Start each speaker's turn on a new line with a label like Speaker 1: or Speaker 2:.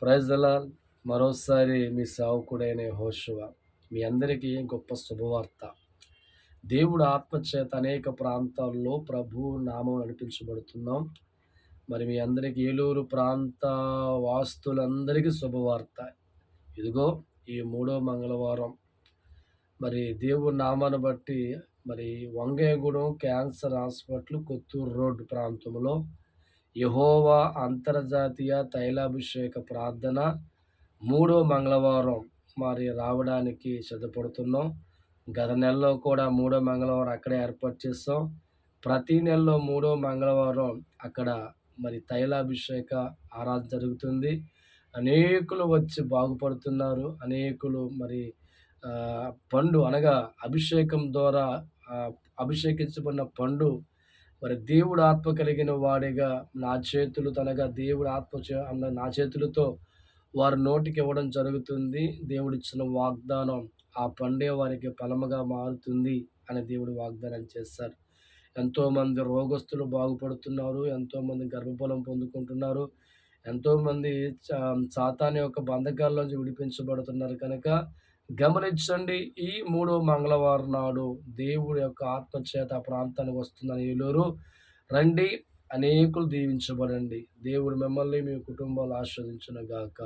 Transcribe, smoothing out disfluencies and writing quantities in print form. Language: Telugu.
Speaker 1: Praise the lord. మరోసారి మీ సేవకుడైన యెహోషువ. మీ అందరికీ గొప్ప శుభవార్త. దేవుడు ఆత్మచేత అనేక ప్రాంతాల్లో ప్రభు నామం నడిపించబడుతున్నాం. మరి మీ అందరికీ ఏలూరు ప్రాంత వాస్తులందరికీ శుభవార్త. ఇదిగో ఈ మూడో మంగళవారం మరి దేవుడి నామాన్ని బట్టి మరి వంగేగూడెం క్యాన్సర్ హాస్పిటల్ కొత్తూరు రోడ్డు ప్రాంతంలో యెహోవా అంతర్జాతీయ తైలాభిషేక ప్రార్థన మూడో మంగళవారం మరి రావడానికి సిద్ధపడుతున్నాం. గత నెలలో కూడా మూడో మంగళవారం అక్కడే ఏర్పాటు చేస్తాం. ప్రతి నెలలో మూడో మంగళవారం అక్కడ మరి తైలాభిషేక ఆరాధన జరుగుతుంది. అనేకులు వచ్చి బాగుపడుతున్నారు. అనేకులు మరి పండు అనగా అభిషేకం ద్వారా అభిషేకించబడిన పండు మరి దేవుడు ఆత్మ కలిగిన వాడిగా నా చేతులు తనగా దేవుడు నా చేతులతో వారి నోటికి ఇవ్వడం జరుగుతుంది. దేవుడిచ్చిన వాగ్దానం ఆ పండే వారికి ఫలముగా మారుతుంది అని దేవుడు వాగ్దానం చేశారు. ఎంతోమంది రోగస్తులు బాగుపడుతున్నారు. ఎంతోమంది గర్భఫలం పొందుకుంటున్నారు. ఎంతోమంది సాతాను యొక్క బంధకాల్లోంచి విడిపించబడుతున్నారు. కనుక గమనించండి, ఈ మూడో మంగళవారం నాడు దేవుడి యొక్క ఆత్మచేత ఆ ప్రాంతానికి వస్తుందని ఏలూరు రండి, అనేకులు దీవించబడండి. దేవుడు మిమ్మల్ని మీ కుటుంబాలు ఆస్వాదించును గాక.